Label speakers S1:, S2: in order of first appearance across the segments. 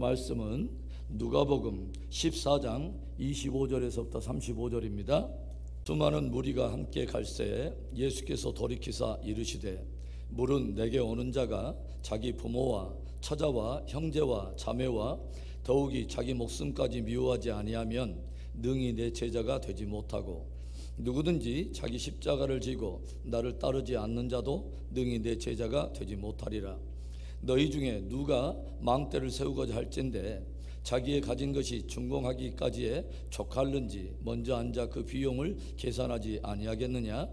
S1: 말씀은 누가복음 14장 25절에서부터 35절입니다. 수많은 무리가 함께 갈새 예수께서 돌이키사 이르시되 물은 내게 오는 자가 자기 부모와 처자와 형제와 자매와 더욱이 자기 목숨까지 미워하지 아니하면 능히 내 제자가 되지 못하고 누구든지 자기 십자가를 지고 나를 따르지 않는 자도 능히 내 제자가 되지 못하리라. 너희 중에 누가 망대를 세우고자 할진대 자기의 가진 것이 준공하기까지에 족할는지 먼저 앉아 그 비용을 계산하지 아니하겠느냐?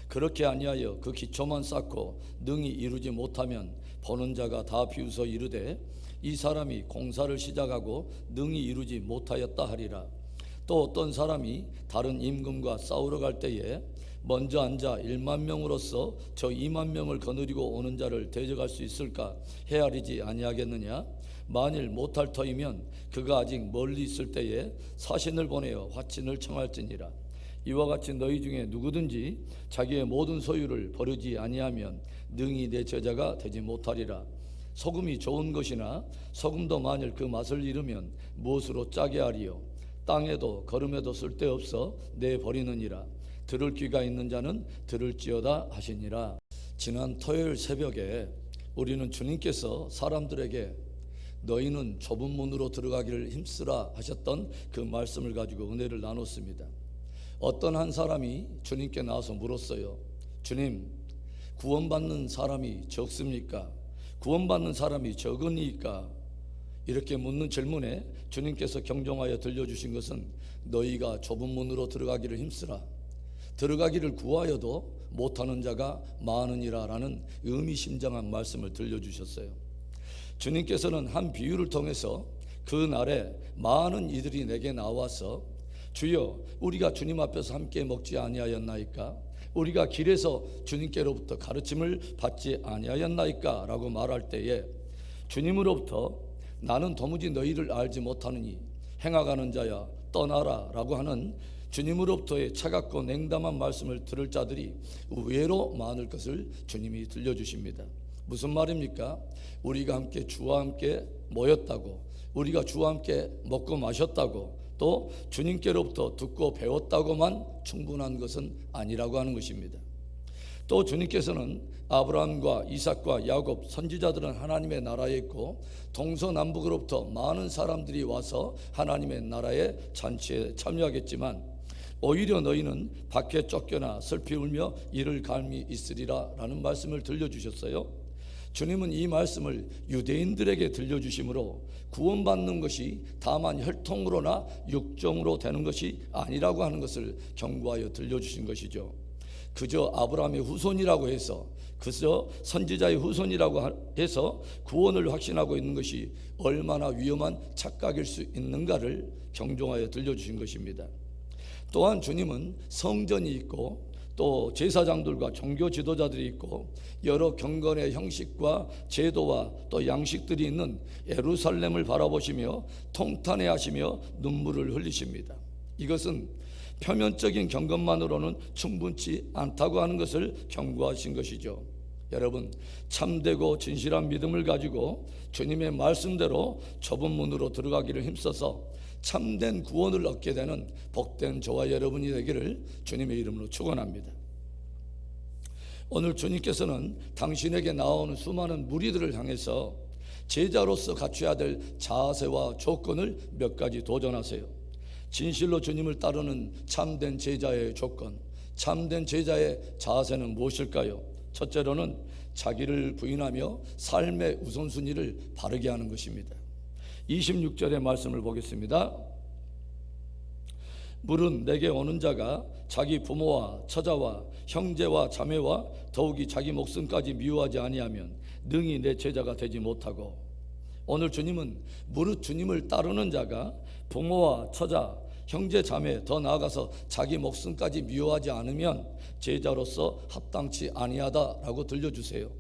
S1: 그렇게 아니하여 그 기초만 쌓고 능히 이루지 못하면 보는 자가 다 비웃어 이르되 이 사람이 공사를 시작하고 능히 이루지 못하였다 하리라. 또 어떤 사람이 다른 임금과 싸우러 갈 때에 먼저 앉아 1만 명으로서 저 2만 명을 거느리고 오는 자를 대적할 수 있을까 헤아리지 아니하겠느냐? 만일 못할 터이면 그가 아직 멀리 있을 때에 사신을 보내어 화친을 청할지니라. 이와 같이 너희 중에 누구든지 자기의 모든 소유를 버리지 아니하면 능히 내 제자가 되지 못하리라. 소금이 좋은 것이나 소금도 만일 그 맛을 잃으면 무엇으로 짜게 하리요? 땅에도 거름에도 쓸데없어 내버리느니라. 들을 귀가 있는 자는 들을지어다 하시니라. 지난 토요일 새벽에 우리는 주님께서 사람들에게 너희는 좁은 문으로 들어가기를 힘쓰라 하셨던 그 말씀을 가지고 은혜를 나눴습니다. 어떤 한 사람이 주님께 나와서 물었어요. 주님, 구원받는 사람이 적습니까? 구원받는 사람이 적으니까? 이렇게 묻는 질문에 주님께서 경종하여 들려주신 것은 너희가 좁은 문으로 들어가기를 힘쓰라. 들어가기를 구하여도 못하는 자가 많으니라 라는 의미심장한 말씀을 들려주셨어요. 주님께서는 한 비유를 통해서 그 날에 많은 이들이 내게 나와서 주여 우리가 주님 앞에서 함께 먹지 아니하였나이까? 우리가 길에서 주님께로부터 가르침을 받지 아니하였나이까? 라고 말할 때에 주님으로부터 나는 도무지 너희를 알지 못하느니 행하가는 자야 떠나라 라고 하는 주님으로부터의 차갑고 냉담한 말씀을 들을 자들이 의외로 많을 것을 주님이 들려주십니다. 무슨 말입니까? 우리가 함께 주와 함께 모였다고, 우리가 주와 함께 먹고 마셨다고, 또 주님께로부터 듣고 배웠다고만 충분한 것은 아니라고 하는 것입니다. 또 주님께서는 아브라함과 이삭과 야곱 선지자들은 하나님의 나라에 있고 동서남북으로부터 많은 사람들이 와서 하나님의 나라의 잔치에 참여하겠지만 오히려 너희는 밖에 쫓겨나 슬피 울며 이를 갈미 있으리라 라는 말씀을 들려주셨어요. 주님은 이 말씀을 유대인들에게 들려주심으로 구원받는 것이 다만 혈통으로나 육정으로 되는 것이 아니라고 하는 것을 경고하여 들려주신 것이죠. 그저 아브라함의 후손이라고 해서, 그저 선지자의 후손이라고 해서 구원을 확신하고 있는 것이 얼마나 위험한 착각일 수 있는가를 경종하여 들려주신 것입니다. 또한 주님은 성전이 있고 또 제사장들과 종교 지도자들이 있고 여러 경건의 형식과 제도와 또 양식들이 있는 예루살렘을 바라보시며 통탄해하시며 눈물을 흘리십니다. 이것은 표면적인 경건만으로는 충분치 않다고 하는 것을 경고하신 것이죠. 여러분, 참되고 진실한 믿음을 가지고 주님의 말씀대로 좁은 문으로 들어가기를 힘써서 참된 구원을 얻게 되는 복된 저와 여러분이 되기를 주님의 이름으로 축원합니다. 오늘 주님께서는 당신에게 나오는 수많은 무리들을 향해서 제자로서 갖춰야 될 자세와 조건을 몇 가지 도전하세요. 진실로 주님을 따르는 참된 제자의 조건, 참된 제자의 자세는 무엇일까요? 첫째로는 자기를 부인하며 삶의 우선순위를 바르게 하는 것입니다. 26절의 말씀을 보겠습니다. 물은 내게 오는 자가 자기 부모와 처자와 형제와 자매와 더욱이 자기 목숨까지 미워하지 아니하면 능히 내 제자가 되지 못하고, 오늘 주님은 무릇 주님을 따르는 자가 부모와 처자, 형제, 자매, 더 나아가서 자기 목숨까지 미워하지 않으면 제자로서 합당치 아니하다라고 들려주세요.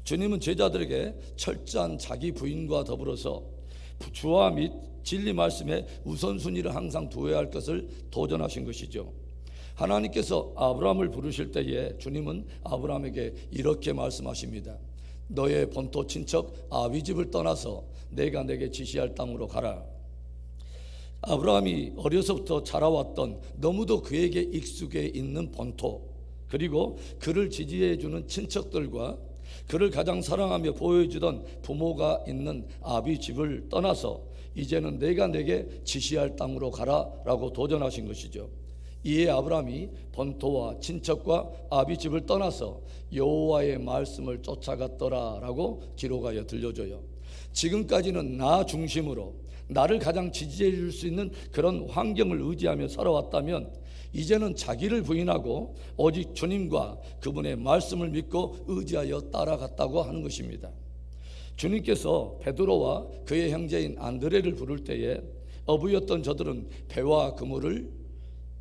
S1: 주님은 제자들에게 철저한 자기 부인과 더불어서 주와 및 진리 말씀에 우선순위를 항상 두어야 할 것을 도전하신 것이죠. 하나님께서 아브라함을 부르실 때에 주님은 아브라함에게 이렇게 말씀하십니다. 너의 본토 친척 아비 집을 떠나서 내가 내게 지시할 땅으로 가라. 아브라함이 어려서부터 자라왔던 너무도 그에게 익숙해 있는 본토, 그리고 그를 지지해주는 친척들과 그를 가장 사랑하며 보호해주던 부모가 있는 아비 집을 떠나서 이제는 내가 내게 지시할 땅으로 가라라고 도전하신 것이죠. 이에 아브라함이 본토와 친척과 아비 집을 떠나서 여호와의 말씀을 쫓아갔더라라고 기록하여 들려줘요. 지금까지는 나 중심으로 나를 가장 지지해 줄 수 있는 그런 환경을 의지하며 살아왔다면 이제는 자기를 부인하고 오직 주님과 그분의 말씀을 믿고 의지하여 따라갔다고 하는 것입니다. 주님께서 베드로와 그의 형제인 안드레를 부를 때에 어부였던 저들은 배와 그물을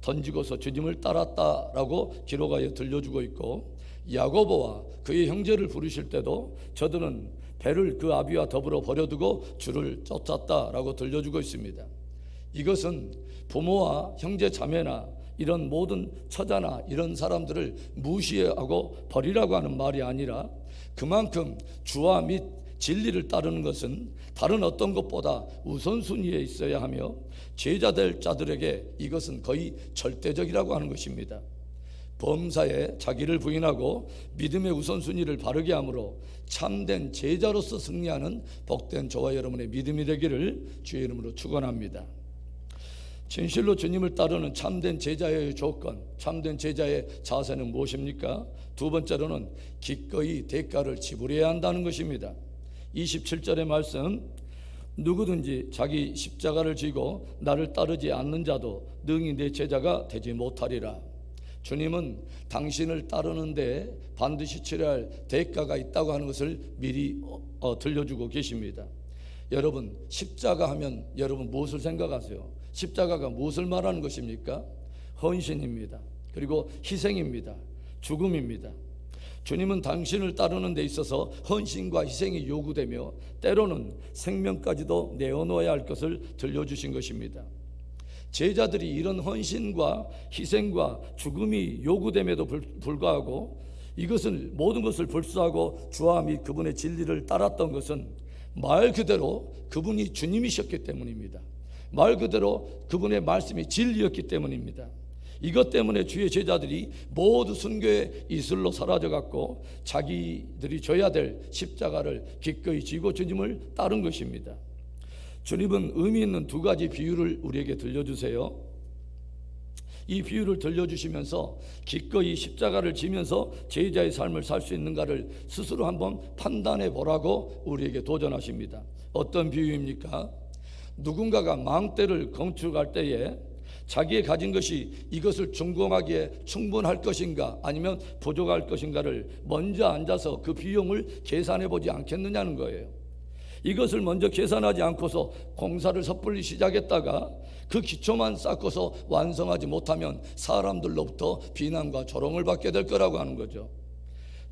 S1: 던지고서 주님을 따랐다라고 기록하여 들려주고 있고, 야고보와 그의 형제를 부르실 때도 저들은 배를 그 아비와 더불어 버려두고 주를 쫓았다라고 들려주고 있습니다. 이것은 부모와 형제 자매나 이런 모든 처자나 이런 사람들을 무시하고 버리라고 하는 말이 아니라, 그만큼 주와 및 진리를 따르는 것은 다른 어떤 것보다 우선순위에 있어야 하며 제자될 자들에게 이것은 거의 절대적이라고 하는 것입니다. 범사에 자기를 부인하고 믿음의 우선순위를 바르게 함으로 참된 제자로서 승리하는 복된 저와 여러분의 믿음이 되기를 주의 이름으로 축원합니다. 진실로 주님을 따르는 참된 제자의 조건, 참된 제자의 자세는 무엇입니까? 두 번째로는 기꺼이 대가를 지불해야 한다는 것입니다. 27절의 말씀, 누구든지 자기 십자가를 지고 나를 따르지 않는 자도 능히 내 제자가 되지 못하리라. 주님은 당신을 따르는데 반드시 치러야 할 대가가 있다고 하는 것을 미리 들려주고 계십니다. 여러분, 십자가 하면 여러분 무엇을 생각하세요? 십자가가 무엇을 말하는 것입니까? 헌신입니다. 그리고 희생입니다. 죽음입니다. 주님은 당신을 따르는 데 있어서 헌신과 희생이 요구되며 때로는 생명까지도 내어놓아야 할 것을 들려주신 것입니다. 제자들이 이런 헌신과 희생과 죽음이 요구됨에도 불구하고 이것을 모든 것을 불수하고 주와 및 그분의 진리를 따랐던 것은 말 그대로 그분이 주님이셨기 때문입니다. 말 그대로 그분의 말씀이 진리였기 때문입니다. 이것 때문에 주의 제자들이 모두 순교의 이슬로 사라져갔고 자기들이 져야 될 십자가를 기꺼이 지고 주님을 따른 것입니다. 주님은 의미 있는 두 가지 비유를 우리에게 들려주세요. 이 비유를 들려주시면서 기꺼이 십자가를 지면서 제자의 삶을 살 수 있는가를 스스로 한번 판단해 보라고 우리에게 도전하십니다. 어떤 비유입니까? 누군가가 망대를 건축할 때에 자기의 가진 것이 이것을 준공하기에 충분할 것인가 아니면 부족할 것인가를 먼저 앉아서 그 비용을 계산해 보지 않겠느냐는 거예요. 이것을 먼저 계산하지 않고서 공사를 섣불리 시작했다가 그 기초만 쌓고서 완성하지 못하면 사람들로부터 비난과 조롱을 받게 될 거라고 하는 거죠.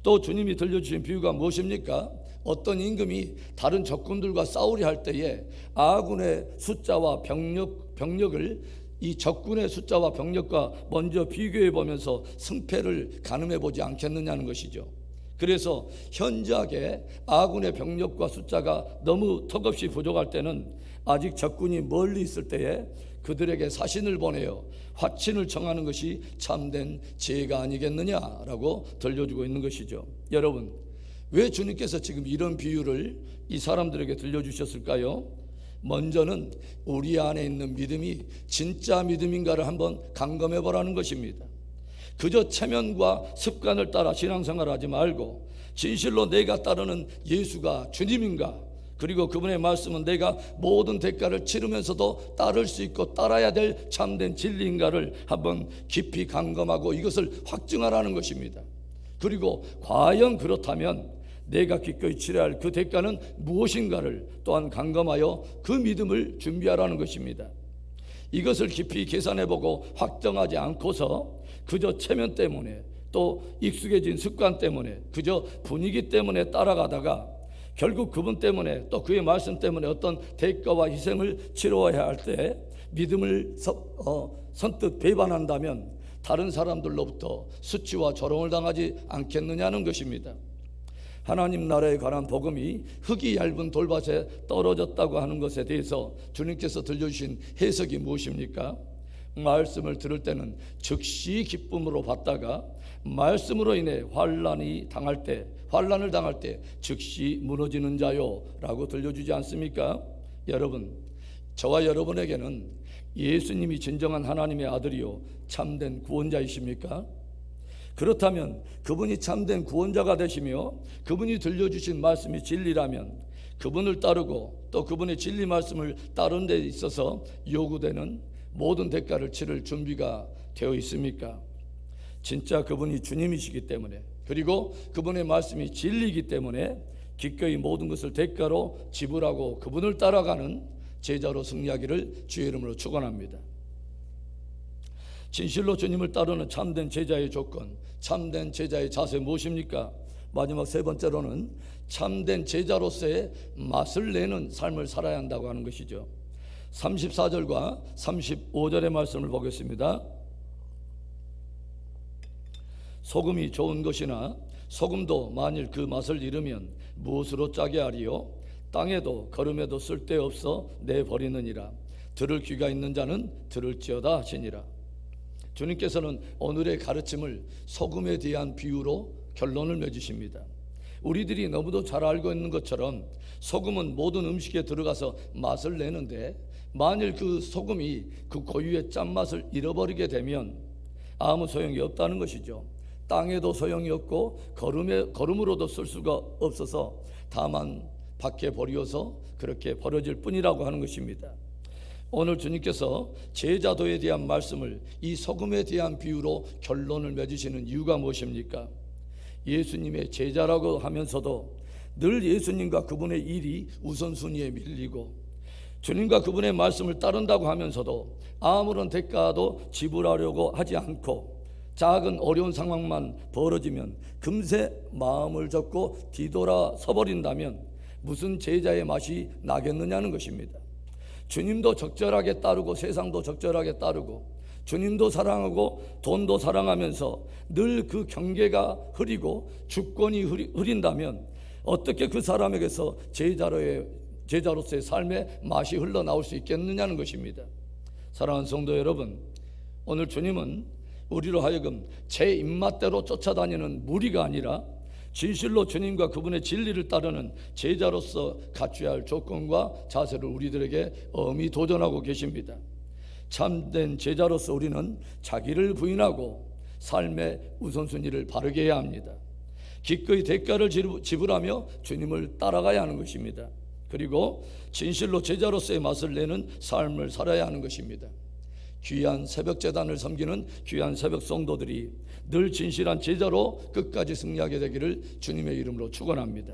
S1: 또 주님이 들려주신 비유가 무엇입니까? 어떤 임금이 다른 적군들과 싸우려 할 때에 아군의 숫자와 병력을 이 적군의 숫자와 병력과 먼저 비교해 보면서 승패를 가늠해 보지 않겠느냐는 것이죠. 그래서 현저하게 아군의 병력과 숫자가 너무 턱없이 부족할 때는 아직 적군이 멀리 있을 때에 그들에게 사신을 보내어 화친을 청하는 것이 참된 지혜가 아니겠느냐라고 들려주고 있는 것이죠. 여러분, 왜 주님께서 지금 이런 비유를 이 사람들에게 들려주셨을까요? 먼저는 우리 안에 있는 믿음이 진짜 믿음인가를 한번 감검해 보라는 것입니다. 그저 체면과 습관을 따라 신앙생활을 하지 말고 진실로 내가 따르는 예수가 주님인가, 그리고 그분의 말씀은 내가 모든 대가를 치르면서도 따를 수 있고 따라야 될 참된 진리인가를 한번 깊이 감검하고 이것을 확증하라는 것입니다. 그리고 과연 그렇다면 내가 기꺼이 치러야 할 그 대가는 무엇인가를 또한 감검하여 그 믿음을 준비하라는 것입니다. 이것을 깊이 계산해보고 확정하지 않고서 그저 체면 때문에 또 익숙해진 습관 때문에 그저 분위기 때문에 따라가다가 결국 그분 때문에 또 그의 말씀 때문에 어떤 대가와 희생을 치러야 할 때 믿음을 선뜻 배반한다면 다른 사람들로부터 수치와 조롱을 당하지 않겠느냐는 것입니다. 하나님 나라에 관한 복음이 흙이 얇은 돌밭에 떨어졌다고 하는 것에 대해서 주님께서 들려주신 해석이 무엇입니까? 말씀을 들을 때는 즉시 기쁨으로 받다가 말씀으로 인해 환난을 당할 때 즉시 무너지는 자요 라고 들려주지 않습니까? 여러분, 저와 여러분에게는 예수님이 진정한 하나님의 아들이요 참된 구원자이십니까? 그렇다면 그분이 참된 구원자가 되시며 그분이 들려주신 말씀이 진리라면 그분을 따르고 또 그분의 진리 말씀을 따르는 데 있어서 요구되는 모든 대가를 치를 준비가 되어 있습니까? 진짜 그분이 주님이시기 때문에, 그리고 그분의 말씀이 진리이기 때문에 기꺼이 모든 것을 대가로 지불하고 그분을 따라가는 제자로 승리하기를 주의 이름으로 축원합니다. 진실로 주님을 따르는 참된 제자의 조건, 참된 제자의 자세 무엇입니까? 마지막 세 번째로는 참된 제자로서의 맛을 내는 삶을 살아야 한다고 하는 것이죠. 34절과 35절의 말씀을 보겠습니다. 소금이 좋은 것이나 소금도 만일 그 맛을 잃으면 무엇으로 짜게 하리요? 땅에도 거름에도 쓸데없어 내버리느니라. 들을 귀가 있는 자는 들을지어다 하시니라. 주님께서는 오늘의 가르침을 소금에 대한 비유로 결론을 맺으십니다. 우리들이 너무도 잘 알고 있는 것처럼 소금은 모든 음식에 들어가서 맛을 내는데, 만일 그 소금이 그 고유의 짠맛을 잃어버리게 되면 아무 소용이 없다는 것이죠. 땅에도 소용이 없고 거름으로도 쓸 수가 없어서 다만 밖에 버려서 그렇게 버려질 뿐이라고 하는 것입니다. 오늘 주님께서 제자도에 대한 말씀을 이 소금에 대한 비유로 결론을 맺으시는 이유가 무엇입니까? 예수님의 제자라고 하면서도 늘 예수님과 그분의 일이 우선순위에 밀리고, 주님과 그분의 말씀을 따른다고 하면서도 아무런 대가도 지불하려고 하지 않고, 작은 어려운 상황만 벌어지면 금세 마음을 접고 뒤돌아 서버린다면 무슨 제자의 맛이 나겠느냐는 것입니다. 주님도 적절하게 따르고 세상도 적절하게 따르고 주님도 사랑하고 돈도 사랑하면서 늘 그 경계가 흐리고 주권이 흐린다면 어떻게 그 사람에게서 제자로서의 삶의 맛이 흘러나올 수 있겠느냐는 것입니다. 사랑하는 성도 여러분, 오늘 주님은 우리로 하여금 제 입맛대로 쫓아다니는 무리가 아니라 진실로 주님과 그분의 진리를 따르는 제자로서 갖춰야 할 조건과 자세를 우리들에게 엄히 도전하고 계십니다. 참된 제자로서 우리는 자기를 부인하고 삶의 우선순위를 바르게 해야 합니다. 기꺼이 대가를 지불하며 주님을 따라가야 하는 것입니다. 그리고 진실로 제자로서의 맛을 내는 삶을 살아야 하는 것입니다. 귀한 새벽 제단을 섬기는 귀한 새벽 성도들이 늘 진실한 제자로 끝까지 승리하게 되기를 주님의 이름으로 축원합니다.